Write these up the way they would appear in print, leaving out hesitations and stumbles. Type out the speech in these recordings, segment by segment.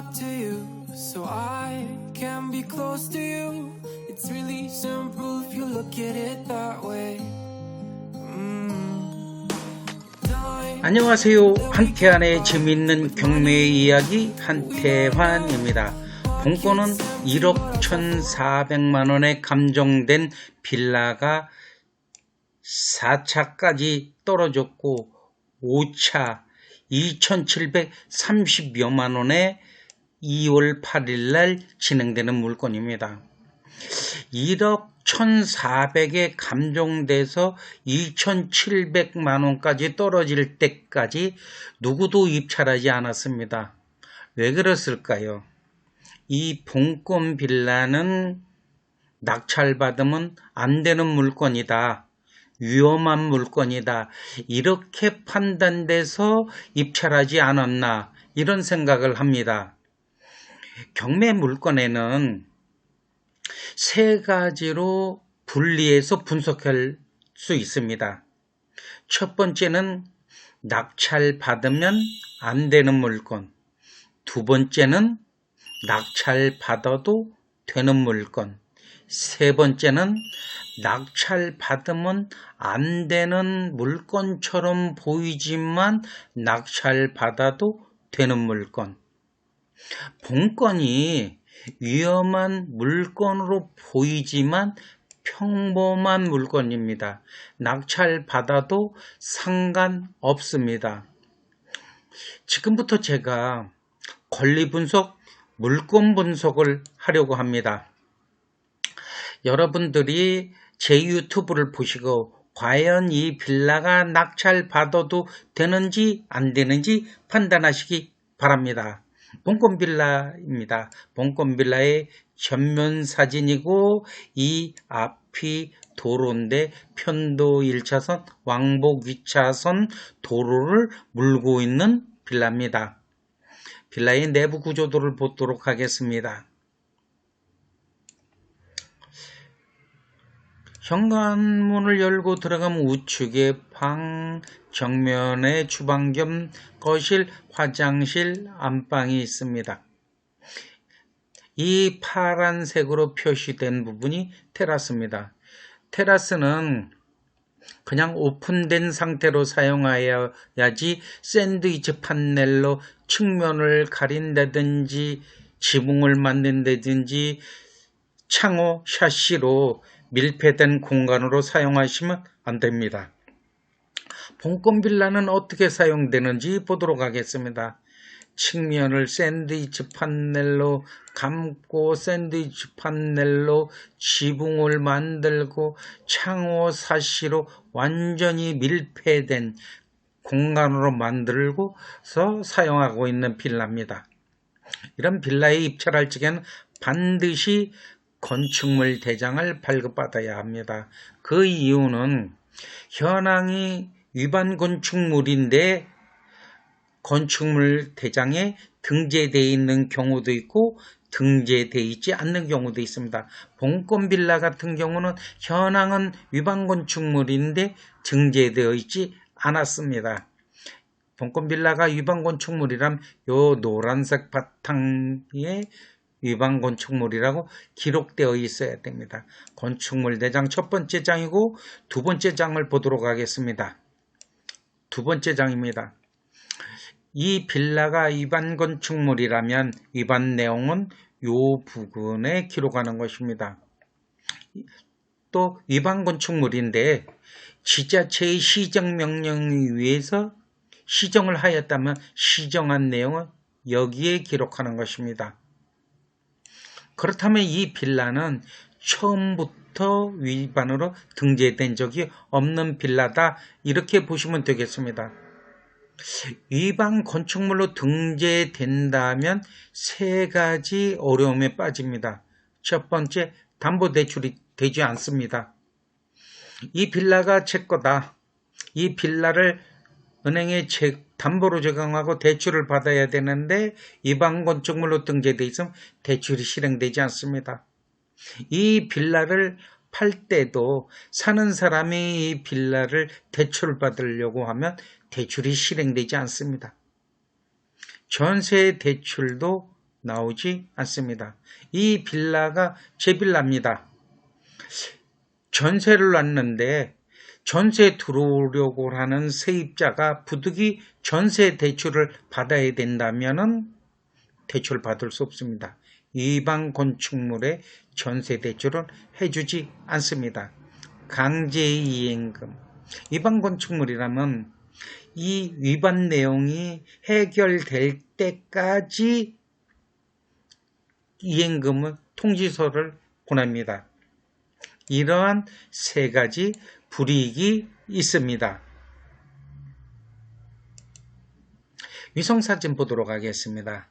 talk to you so I can be close to you. It's really simple if you look at it that way. 안녕하세요. 한태환의 재미있는 경매 이야기 한태환입니다. 본건은 1억 1,400만원에 감정된 빌라가 4차까지 떨어졌고 5차 2,730여만원에 2월 8일날 진행되는 물건입니다. 1억 1,400에 감정돼서 2,700만원까지 떨어질 때까지 누구도 입찰하지 않았습니다. 왜 그랬을까요? 이 본권 빌라는 낙찰받으면 안 되는 물건이다. 위험한 물건이다. 이렇게 판단돼서 입찰하지 않았나 이런 생각을 합니다. 경매 물건에는 세 가지로 분리해서 분석할 수 있습니다. 첫 번째는 낙찰 받으면 안 되는 물건. 두 번째는 낙찰 받아도 되는 물건. 세 번째는 낙찰 받으면 안 되는 물건처럼 보이지만 낙찰 받아도 되는 물건. 본건이 위험한 물건으로 보이지만 평범한 물건입니다. 낙찰 받아도 상관없습니다. 지금부터 제가 권리 분석, 물건 분석을 하려고 합니다. 여러분들이 제 유튜브를 보시고 과연 이 빌라가 낙찰 받아도 되는지 안 되는지 판단하시기 바랍니다. 본권 빌라입니다. 본권 빌라의 전면 사진이고 이 앞이 도로인데 편도 1차선, 왕복 2차선 도로를 물고 있는 빌라입니다. 빌라의 내부 구조도를 보도록 하겠습니다. 현관문을 열고 들어가면 우측에 방, 정면에 주방 겸 거실, 화장실, 안방이 있습니다. 이 파란색으로 표시된 부분이 테라스입니다. 테라스는 그냥 오픈된 상태로 사용하여야지 샌드위치 판넬로 측면을 가린다든지 지붕을 만든다든지 창호 샤시로 밀폐된 공간으로 사용하시면 안 됩니다. 본권 빌라는 어떻게 사용되는지 보도록 하겠습니다. 측면을 샌드위치 판넬로 감고 샌드위치 판넬로 지붕을 만들고 창호 사시로 완전히 밀폐된 공간으로 만들고서 사용하고 있는 빌라입니다. 이런 빌라에 입찰할 적에는 반드시 건축물 대장을 발급받아야 합니다. 그 이유는 현황이 위반 건축물인데 건축물 대장에 등재되어 있는 경우도 있고 등재되어 있지 않는 경우도 있습니다. 본권 빌라 같은 경우는 현황은 위반 건축물인데 등재되어 있지 않았습니다. 본권 빌라가 위반 건축물이라면 요 노란색 바탕에 위반 건축물이라고 기록되어 있어야 됩니다. 건축물 대장 첫 번째 장이고 두 번째 장을 보도록 하겠습니다. 두 번째 장입니다. 이 빌라가 위반 건축물이라면 위반 내용은 요 부분에 기록하는 것입니다. 또 위반 건축물인데 지자체의 시정명령에 의해서 시정을 하였다면 시정한 내용은 여기에 기록하는 것입니다. 그렇다면 이 빌라는 처음부터 위반으로 등재된 적이 없는 빌라다 이렇게 보시면 되겠습니다. 위반 건축물로 등재된다면 세 가지 어려움에 빠집니다. 첫 번째, 담보대출이 되지 않습니다. 이 빌라가 제 거다. 이 빌라를 은행에 담보로 제공하고 대출을 받아야 되는데 위반 건축물로 등재되어 있으면 대출이 실행되지 않습니다. 이 빌라를 팔 때도 사는 사람이 이 빌라를 대출받으려고 하면 대출이 실행되지 않습니다. 전세 대출도 나오지 않습니다. 이 빌라가 제 빌라입니다. 전세를 놨는데 전세 들어오려고 하는 세입자가 부득이 전세 대출을 받아야 된다면 대출 받을 수 없습니다. 일반 건축물에 전세 대출은 해주지 않습니다. 강제이행금. 일반 건축물이라면 이 위반 내용이 해결될 때까지 이행금은 통지서를 보냅니다. 이러한 세 가지 불이익이 있습니다. 위성사진 보도록 하겠습니다.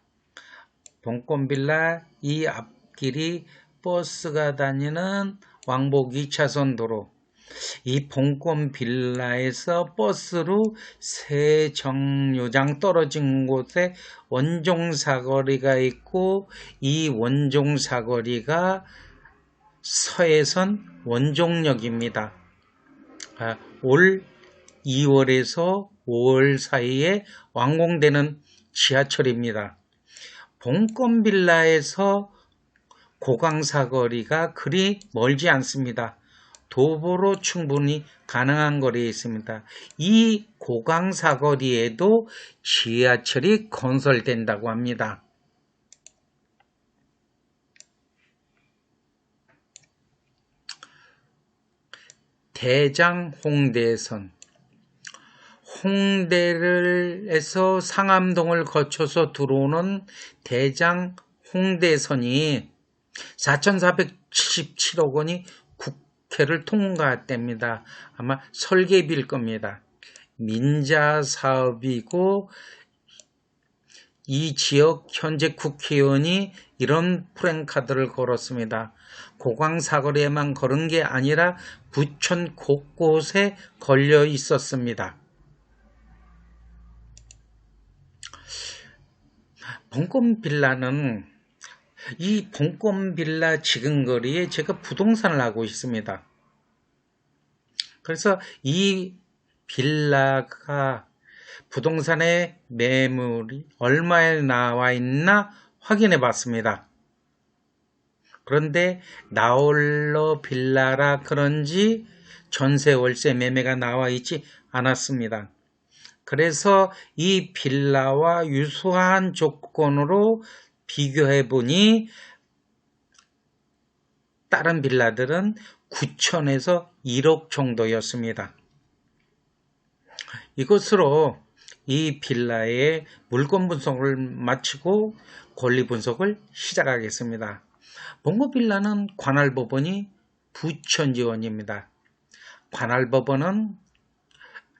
봉건빌라 이 앞길이 버스가 다니는 왕복 2차선 도로. 이 봉건빌라에서 버스로 세 정류장 떨어진 곳에 원종사거리가 있고 이 원종사거리가 서해선 원종역입니다. 올 2월에서 5월 사이에 완공되는 지하철입니다. 봉건빌라에서 고강사거리가 그리 멀지 않습니다. 도보로 충분히 가능한 거리에 있습니다. 이 고강사거리에도 지하철이 건설된다고 합니다. 대장 홍대선. 홍대에서 상암동을 거쳐서 들어오는 대장 홍대선이 4,477억 원이 국회를 통과했답니다. 아마 설계비일 겁니다. 민자 사업이고 이 지역 현재 국회의원이 이런 프랜카드를 걸었습니다. 고강사거리에만 걸은 게 아니라 부천 곳곳에 걸려 있었습니다. 봉건빌라는 이 봉건빌라 지근거리에 제가 부동산을 하고 있습니다. 그래서 이 빌라가 부동산의 매물이 얼마에 나와 있나 확인해 봤습니다. 그런데 나홀로 빌라라 그런지 전세 월세 매매가 나와 있지 않았습니다. 그래서 이 빌라와 유사한 조건으로 비교해 보니 다른 빌라들은 9천에서 1억 정도였습니다. 이것으로 이 빌라의 물건 분석을 마치고 권리 분석을 시작하겠습니다. 봉건빌라는 관할법원이 부천지원입니다. 관할법원은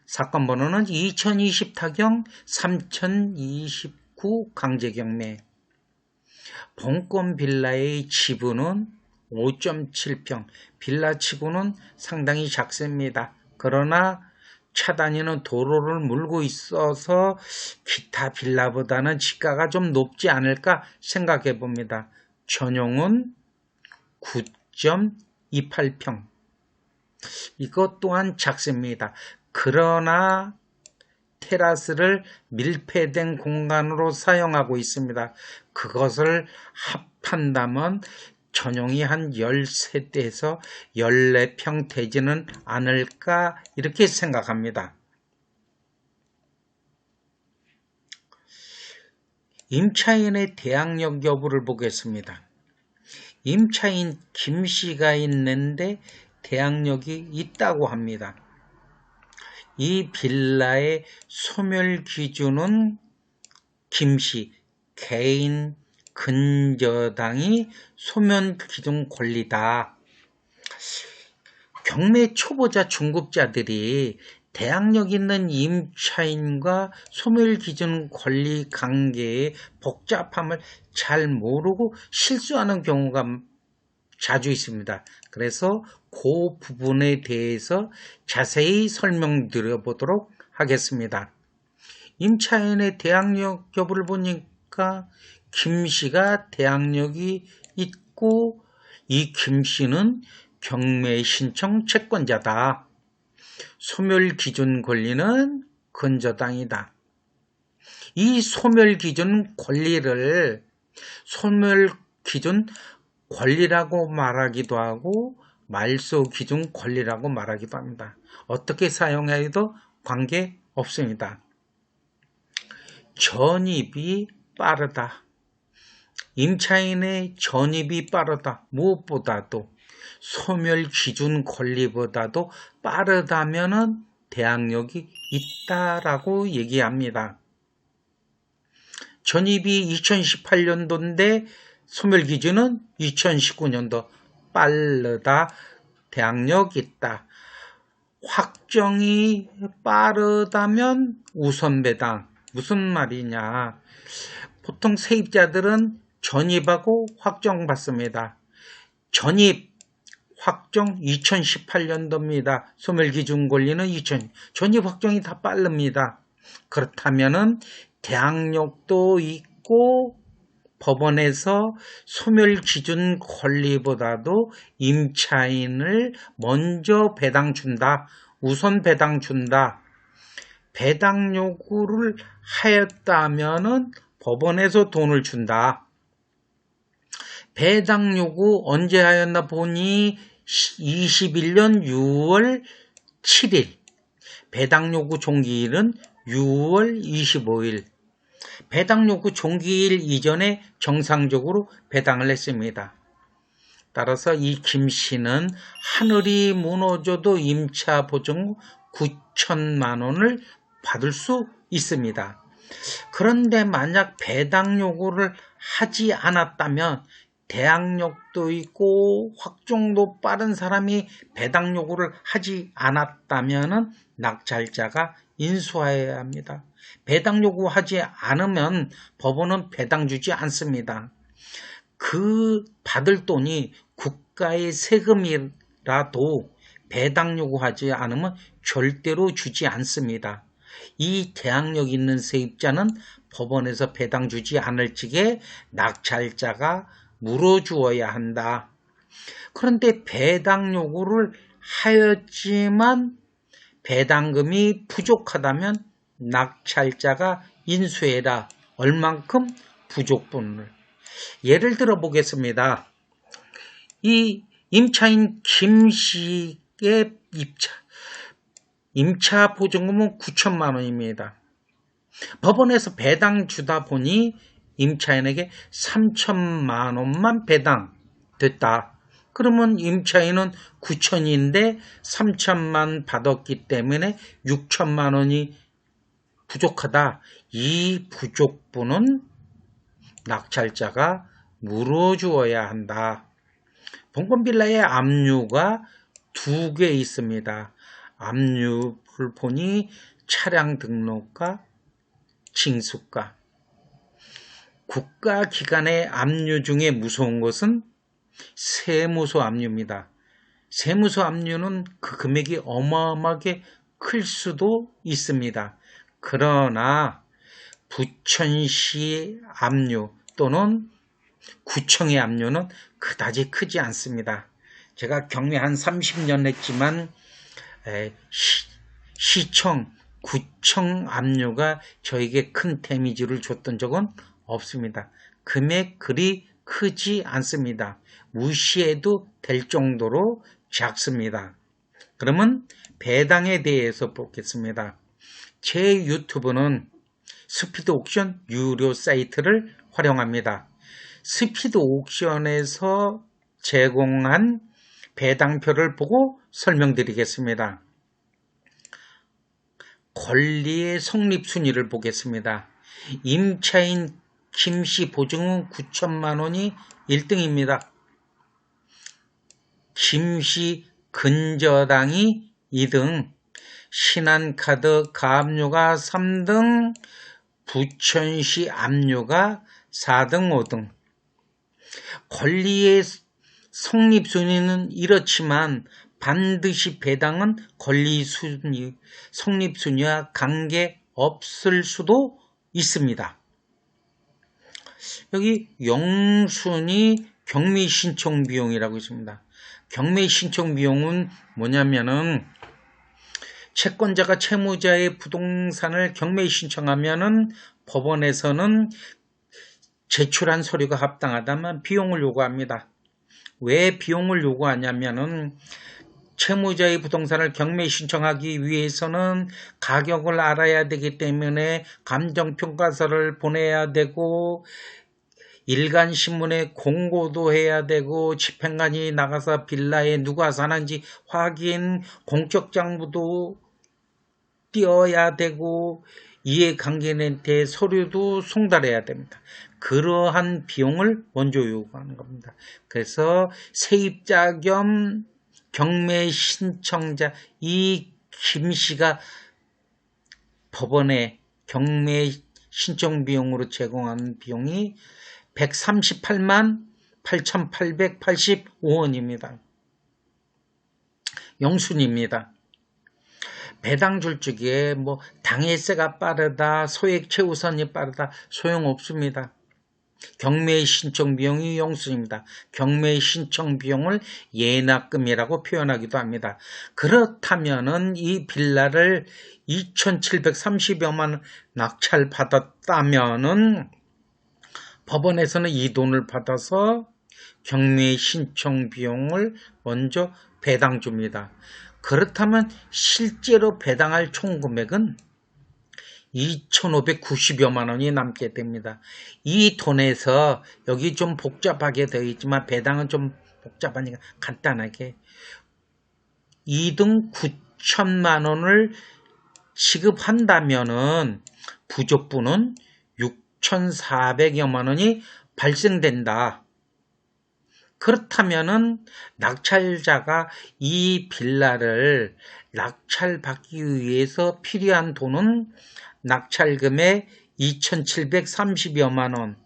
사건 번호는 2020 타경 3029 강제경매. 봉건빌라의 지분은 5.7평, 빌라치고는 상당히 작습니다. 그러나 차 다니는 도로를 물고 있어서 기타 빌라보다는 지가가 좀 높지 않을까 생각해 봅니다. 전용은 9.28평. 이것 또한 작습니다. 그러나 테라스를 밀폐된 공간으로 사용하고 있습니다. 그것을 합한다면 전용이 한 13대에서 14평 되지는 않을까 이렇게 생각합니다. 임차인의 대항력 여부를 보겠습니다. 임차인 김씨가 있는데 대항력이 있다고 합니다. 이 빌라의 소멸 기준은 김씨 개인 근저당이 소멸 기준 권리다. 경매 초보자 중급자들이 대항력 있는 임차인과 소멸 기준 권리 관계의 복잡함을 잘 모르고 실수하는 경우가 자주 있습니다. 그래서 그 부분에 대해서 자세히 설명드려 보도록 하겠습니다. 임차인의 대항력 여부를 보니까 김씨가 대항력이 있고 이 김씨는 경매 신청 채권자다. 소멸 기준 권리는 근저당이다. 이 소멸 기준 권리를 소멸기준 권리라고 말하기도 하고 말소기준 권리라고 말하기도 합니다. 어떻게 사용해도 관계없습니다. 전입이 빠르다. 임차인의 전입이 빠르다. 무엇보다도 소멸기준 권리보다도 빠르다면은 대항력이 있다라고 얘기합니다. 전입이 2018년도인데 소멸기준은 2019년도. 빠르다. 대항력 있다. 확정이 빠르다면 우선배당. 무슨 말이냐. 보통 세입자들은 전입하고 확정 받습니다. 전입, 확정 2018년도입니다. 소멸기준 권리는 2000. 전입 확정이 다 빠릅니다. 그렇다면은 대항력도 있고 법원에서 소멸기준 권리보다도 임차인을 먼저 배당 준다. 우선 배당 준다. 배당 요구를 하였다면은 법원에서 돈을 준다. 배당 요구 언제 하였나 보니 21년 6월 7일. 배당 요구 종기일은 6월 25일. 배당 요구 종기일 이전에 정상적으로 배당을 했습니다. 따라서 이 김 씨는 하늘이 무너져도 임차 보증 9천만 원을 받을 수 있습니다. 그런데 만약 배당 요구를 하지 않았다면 대항력도 있고 확정도 빠른 사람이 배당 요구를 하지 않았다면 낙찰자가 인수해야 합니다. 배당 요구하지 않으면 법원은 배당 주지 않습니다. 그 받을 돈이 국가의 세금이라도 배당 요구하지 않으면 절대로 주지 않습니다. 이 대항력 있는 세입자는 법원에서 배당 주지 않을 적에 낙찰자가 물어주어야 한다. 그런데 배당 요구를 하였지만 배당금이 부족하다면 낙찰자가 인수해라. 얼만큼 부족분을. 예를 들어 보겠습니다. 이 임차인 김 씨의 임차 보증금은 9천만 원입니다. 법원에서 배당 주다 보니 임차인에게 3천만 원만 배당됐다. 그러면 임차인은 9천인데 3천만 받았기 때문에 6천만 원이 부족하다. 이 부족분은 낙찰자가 물어주어야 한다. 본건빌라의 압류가 2개 있습니다. 압류를 보니 차량 등록과 징수가. 국가기관의 압류 중에 무서운 것은 세무서 압류입니다. 세무서 압류는 그 금액이 어마어마하게 클 수도 있습니다. 그러나 부천시 압류 또는 구청의 압류는 그다지 크지 않습니다. 제가 경매 한 30년 했지만 시청, 구청 압류가 저에게 큰 데미지를 줬던 적은 없습니다. 금액 그리 크지 않습니다. 무시해도 될 정도로 작습니다. 그러면 배당에 대해서 보겠습니다. 제 유튜브는 스피드 옥션 유료 사이트를 활용합니다. 스피드 옥션에서 제공한 배당표를 보고 설명드리겠습니다. 권리의 성립 순위를 보겠습니다. 임차인 김씨 보증은 9천만 원이 1등입니다. 김씨 근저당이 2등, 신한카드 가압류가 3등, 부천시 압류가 4등, 5등. 권리의 성립 순위는 이렇지만 반드시 배당은 권리 순위, 성립 순위와 관계없을 수도 있습니다. 여기 영순위 경매 신청 비용이라고 있습니다. 경매 신청 비용은 뭐냐면은 채권자가 채무자의 부동산을 경매 신청하면은 법원에서는 제출한 서류가 합당하다면 비용을 요구합니다. 왜 비용을 요구하냐면은 채무자의 부동산을 경매 신청하기 위해서는 가격을 알아야 되기 때문에 감정평가서를 보내야 되고 일간신문에 공고도 해야 되고 집행관이 나가서 빌라에 누가 사는지 확인, 공적장부도 띄어야 되고 이해관계인한테 서류도 송달해야 됩니다. 그러한 비용을 먼저 요구하는 겁니다. 그래서 세입자 겸 경매 신청자 이 김씨가 법원에 경매 신청 비용으로 제공하는 비용이 138만 8,885원입니다. 영순입니다. 배당 줄 적에 뭐 당해세가 빠르다, 소액 최우선이 빠르다 소용없습니다. 경매 신청 비용이 영순입니다. 경매 신청 비용을 예납금이라고 표현하기도 합니다. 그렇다면은 이 빌라를 2,730여만 원 낙찰 받았다면은 법원에서는 이 돈을 받아서 경매 신청 비용을 먼저 배당 줍니다. 그렇다면 실제로 배당할 총 금액은 2,590여만 원이 남게 됩니다. 이 돈에서 여기 좀 복잡하게 되어 있지만 배당은 좀 복잡하니까 간단하게 2등 9천만 원을 지급한다면은 부족분은 6,400여만 원이 발생된다. 그렇다면은 낙찰자가 이 빌라를 낙찰받기 위해서 필요한 돈은 낙찰금의 2,730여만 원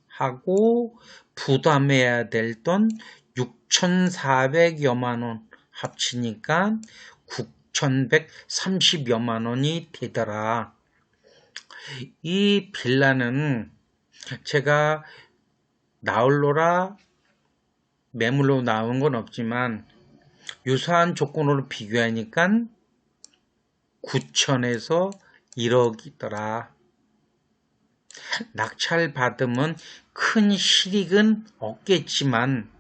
하고 부담해야 될 돈 6,400여만 원 합치니까 9,130여만 원이 되더라. 이 빌라는 제가 나홀로라 매물로 나온 건 없지만 유사한 조건으로 비교하니까 9천에서 1억이더라. 낙찰 받으면 큰 실익은 없겠지만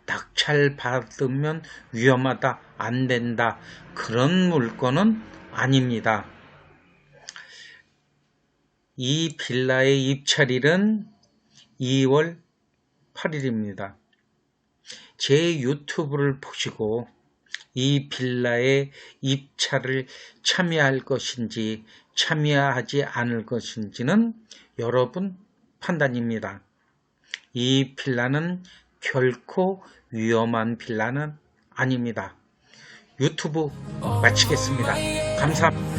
낙찰 받으면 위험하다, 안 된다 그런 물건은 아닙니다. 이 빌라의 입찰일은 2월 8일입니다. 제 유튜브를 보시고 이 빌라의 입찰을 참여할 것인지 참여하지 않을 것인지는 여러분 판단입니다. 이 빌라는 결코 위험한 빌라는 아닙니다. 유튜브 마치겠습니다. 감사합니다.